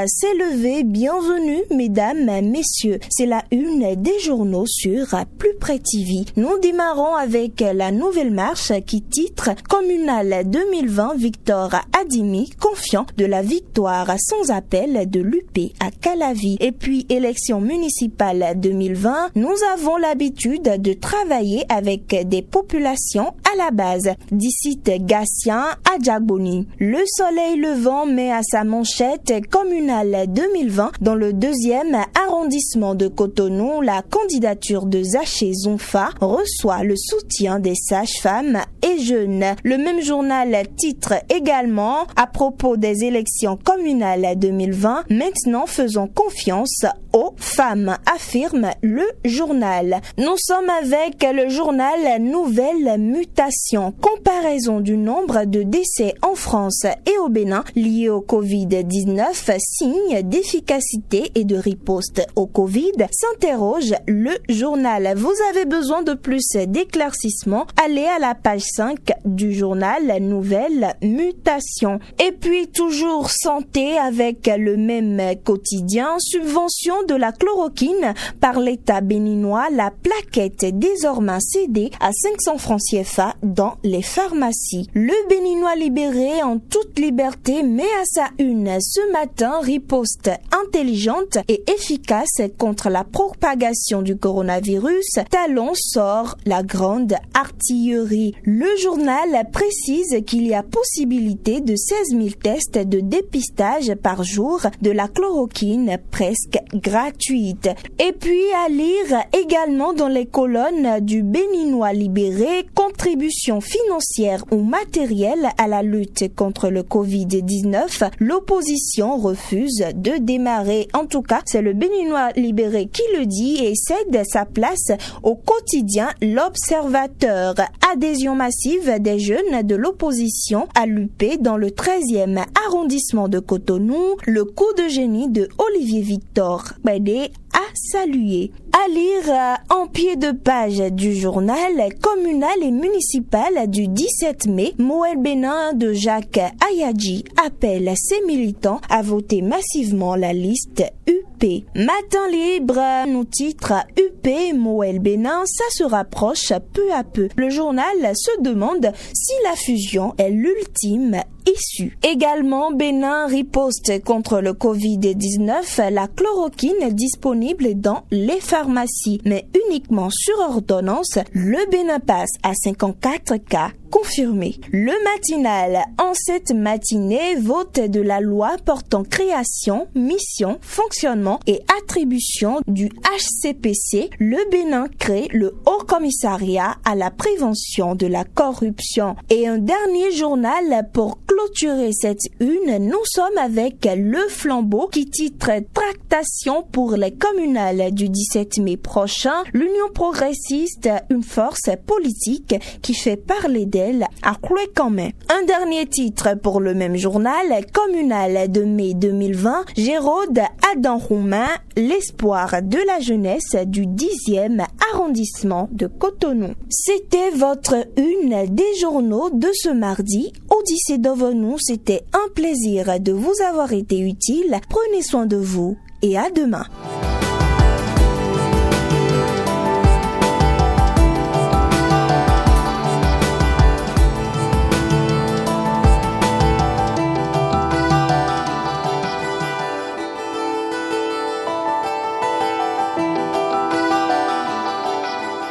s'est levé. Bienvenue, mesdames, messieurs. C'est la une des journaux sur Plus Près TV. Nous démarrons avec la nouvelle marche qui titre Communale 2020, Victor Adimi, confiant de la victoire sans appel de l'UP à Calavi. Et puis, élection municipale 2020, nous avons l'habitude de travailler avec des populations à la base. D'ici Gatien à Djagboni. Le soleil levant met à sa manchette communale 2020 dans le 2e arrondissement de Cotonou. La candidature de Zaché Zonfa reçoit le soutien des sages-femmes et jeunes. Le même journal titre également à propos des élections communales 2020. Maintenant, faisons confiance aux femmes, affirme le journal. Nous sommes avec le journal Nouvelle Mutation. Comparaison du nombre de décès en France et au Bénin liés au Covid-19, signe d'efficacité et de riposte au Covid, s'interroge le journal. Vous avez besoin de plus d'éclaircissements? Allez à la page 5 du journal Nouvelle Mutation. Et puis toujours santé avec le même quotidien, subvention de la chloroquine par l'État béninois, la plaquette désormais cédée à 500 francs CFA dans les pharmacies. Le Béninois libéré en toute liberté met à sa une ce matin riposte intelligente et efficace contre la propagation du coronavirus. Talon sort la grande artillerie. Le journal précise qu'il y a possibilité de 16 000 tests de dépistage par jour de la chloroquine presque gratuite. Et puis à lire également dans les colonnes du Béninois libéré, contribution financière ou matérielle à la lutte contre le Covid-19, l'opposition refuse de démarrer. En tout cas, c'est le Béninois libéré qui le dit et cède sa place au quotidien L'Observateur. Adhésion massive des jeunes de l'opposition à l'UP dans le 13e arrondissement de Cotonou, le coup de génie de Olivier Victor Bédé à saluer. À lire en pied de page du journal communal et municipal du 17 mai, Moël Bénin de Jacques Ayadji appelle ses militants à voter massivement la liste UP. Matin libre nous titre UP Moël Bénin, ça se rapproche peu à peu. Le journal se demande si la fusion est l'ultime issue. Également, Bénin riposte contre le Covid-19, la chloroquine disponible dans les pharmacies, mais uniquement sur ordonnance. Le Bénin passe à 54 cas confirmé. Le matinal, en cette matinée, vote de la loi portant création, mission, fonctionnement et attribution du HCPC. Le Bénin crée le Haut Commissariat à la prévention de la corruption. Et un dernier journal pour clôturer cette une, nous sommes avec le Flambeau qui titre Tractation pour les communales du 17 mai prochain. L'Union progressiste, une force politique qui fait parler d'elle à Cloué-Camin. Un dernier titre pour le même journal, communal de mai 2020, Géraude Adam Roumain, l'espoir de la jeunesse du 10e arrondissement de Cotonou. C'était votre une des journaux de ce mardi. Odyssée Dovenou, c'était un plaisir de vous avoir été utile. Prenez soin de vous et à demain.